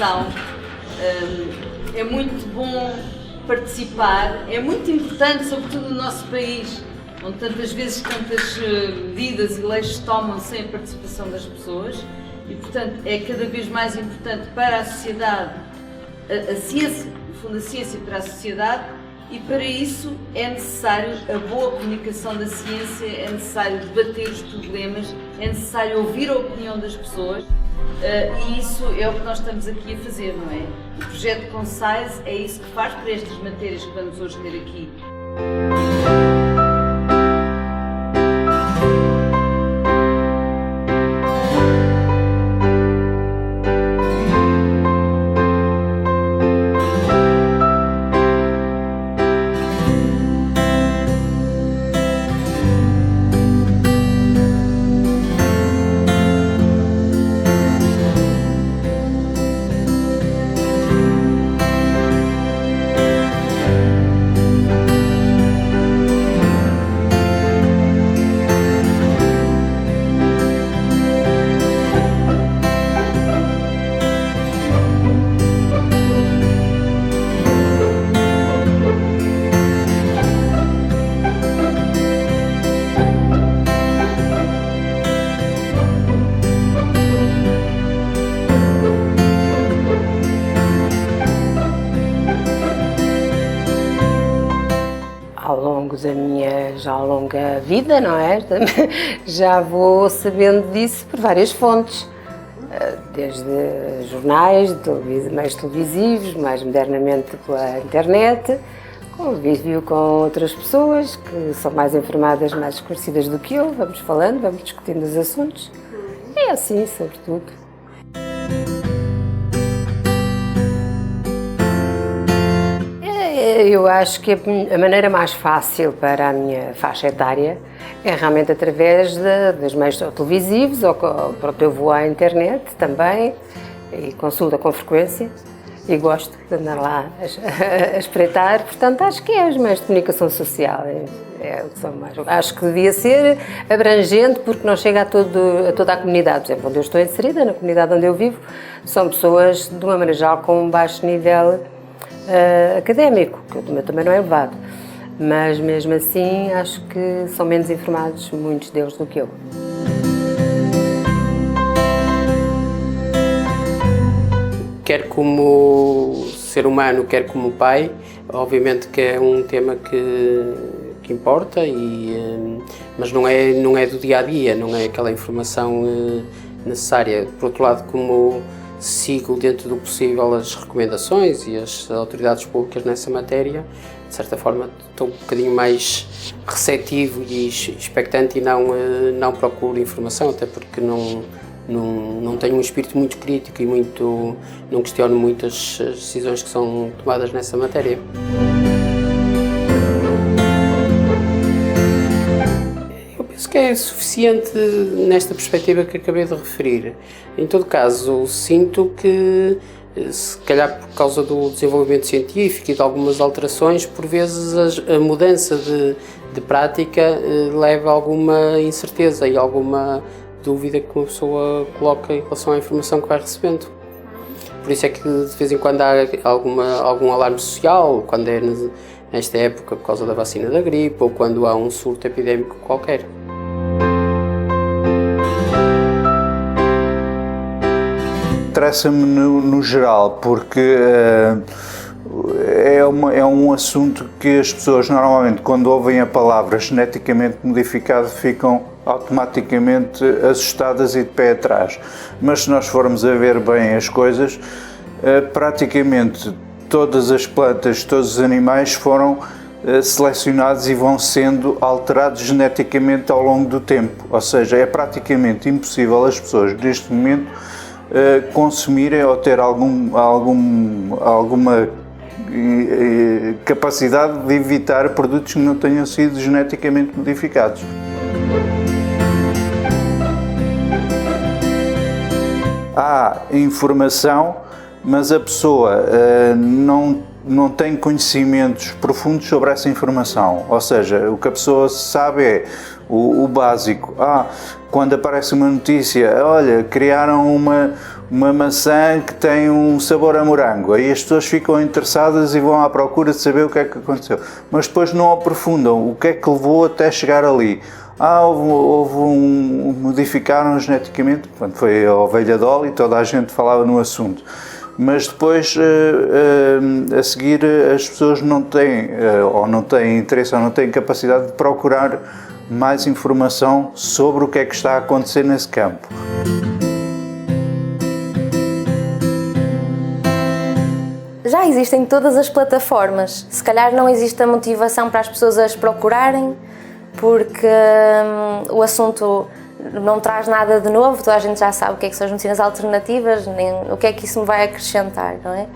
informação, é muito bom participar, é muito importante, sobretudo no nosso país, onde tantas vezes tantas medidas e leis se tomam sem a participação das pessoas, e portanto é cada vez mais importante para a sociedade, a ciência, no fundo a ciência para a sociedade, e para isso é necessário a boa comunicação da ciência, é necessário debater os problemas, é necessário ouvir a opinião das pessoas, e isso é o que nós estamos aqui a fazer, não é? O projeto Concise é isso que faz para estas matérias que vamos hoje ter aqui. Ao longo da minha já longa vida, não é? Já vou sabendo disso por várias fontes, desde jornais, meios televisivos, mais modernamente pela internet, convívio com outras pessoas que são mais informadas, mais esclarecidas do que eu, vamos falando, vamos discutindo os assuntos, é assim, sobretudo. Eu acho que a maneira mais fácil para a minha faixa etária é realmente através dos meios televisivos, ou pronto, eu vou à internet também e consulto com frequência e gosto de andar lá a espreitar, portanto acho que é os meios de comunicação social, acho que devia ser abrangente porque não chega a toda a comunidade. Por exemplo, onde eu estou inserida, na comunidade onde eu vivo, são pessoas de uma maneira geral com um baixo nível académico, que o meu também não é elevado, mas mesmo assim acho que são menos informados, muitos deles, do que eu. Quer como ser humano, quer como pai, obviamente que é um tema que importa, mas não é do dia a dia, não é aquela informação necessária. Por outro lado, como sigo dentro do possível as recomendações e as autoridades públicas nessa matéria, de certa forma estou um bocadinho mais receptivo e expectante e não procuro informação, até porque não tenho um espírito muito crítico e não questiono muitas decisões que são tomadas nessa matéria. Penso que é suficiente nesta perspectiva que acabei de referir. Em todo caso, sinto que, se calhar por causa do desenvolvimento científico e de algumas alterações, por vezes a mudança de prática leva a alguma incerteza e alguma dúvida que uma pessoa coloca em relação à informação que vai recebendo. Por isso é que de vez em quando há algum alarme social, quando é nesta época por causa da vacina da gripe ou quando há um surto epidémico qualquer. Interessa-me no geral, porque é um assunto que as pessoas normalmente, quando ouvem a palavra geneticamente modificado, ficam automaticamente assustadas e de pé atrás. Mas se nós formos a ver bem as coisas, praticamente todas as plantas, todos os animais foram selecionados e vão sendo alterados geneticamente ao longo do tempo. Ou seja, é praticamente impossível as pessoas, neste momento, consumirem ou ter alguma capacidade de evitar produtos que não tenham sido geneticamente modificados. Há informação, mas a pessoa não tem conhecimentos profundos sobre essa informação. Ou seja, o que a pessoa sabe é o básico. Quando aparece uma notícia, olha, criaram uma maçã que tem um sabor a morango, aí as pessoas ficam interessadas e vão à procura de saber o que é que aconteceu, mas depois não aprofundam o que é que levou até chegar ali. Modificaram geneticamente, portanto, foi a ovelha Dolly e toda a gente falava no assunto, mas depois a seguir as pessoas não têm interesse ou não têm capacidade de procurar mais informação sobre o que é que está a acontecer nesse campo. Já existem todas as plataformas, se calhar não existe a motivação para as pessoas as procurarem, porque o assunto não traz nada de novo, toda a gente já sabe o que é que são as medicinas alternativas, nem o que é que isso me vai acrescentar, não é?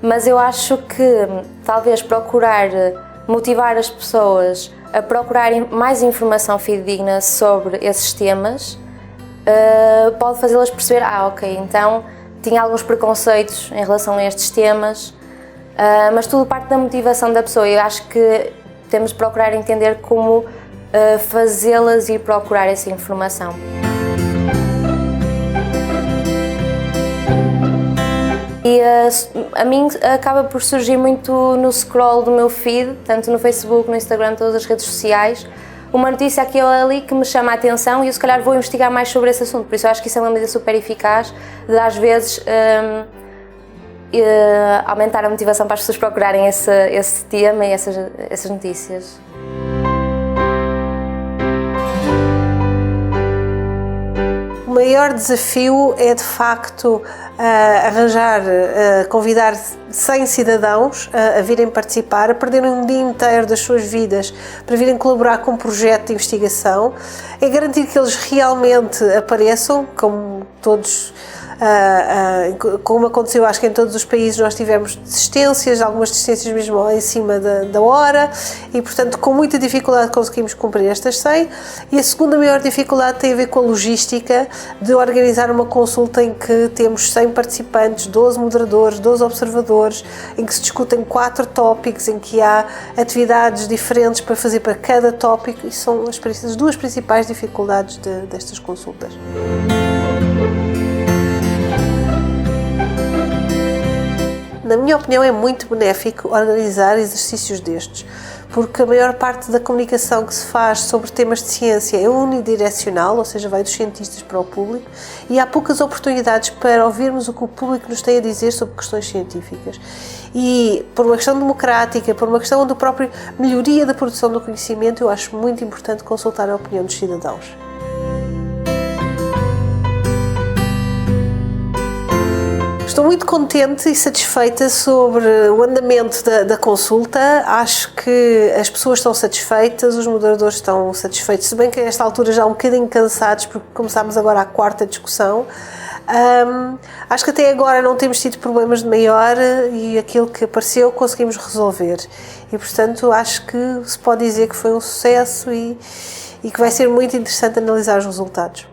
Mas eu acho que talvez motivar as pessoas a procurarem mais informação fidedigna sobre esses temas, pode fazê-las perceber, ok, então tinha alguns preconceitos em relação a estes temas, mas tudo parte da motivação da pessoa. Eu acho que temos de procurar entender como fazê-las ir procurar essa informação. E a mim acaba por surgir muito no scroll do meu feed, tanto no Facebook, no Instagram, todas as redes sociais, uma notícia aqui ou ali que me chama a atenção e eu se calhar vou investigar mais sobre esse assunto. Por isso eu acho que isso é uma medida super eficaz de às vezes aumentar a motivação para as pessoas procurarem esse tema e essas notícias. O maior desafio é de facto convidar 100 cidadãos a virem participar, a perderem um dia inteiro das suas vidas para virem colaborar com um projeto de investigação, é garantir que eles realmente apareçam, como todos. Como aconteceu, acho que em todos os países nós tivemos desistências, algumas desistências mesmo em cima da hora e, portanto, com muita dificuldade conseguimos cumprir estas 100. E a segunda maior dificuldade tem a ver com a logística de organizar uma consulta em que temos 100 participantes, 12 moderadores, 12 observadores, em que se discutem 4 tópicos, em que há atividades diferentes para fazer para cada tópico e são as duas principais dificuldades destas consultas. Na minha opinião, é muito benéfico organizar exercícios destes, porque a maior parte da comunicação que se faz sobre temas de ciência é unidirecional, ou seja, vai dos cientistas para o público, e há poucas oportunidades para ouvirmos o que o público nos tem a dizer sobre questões científicas. E por uma questão democrática, por uma questão da própria melhoria da produção do conhecimento, eu acho muito importante consultar a opinião dos cidadãos. Estou muito contente e satisfeita sobre o andamento da consulta. Acho que as pessoas estão satisfeitas, os moderadores estão satisfeitos, se bem que a esta altura já um bocadinho cansados, porque começámos agora a 4ª discussão. Acho que até agora não temos tido problemas de maior e aquilo que apareceu conseguimos resolver. E, portanto, acho que se pode dizer que foi um sucesso e que vai ser muito interessante analisar os resultados.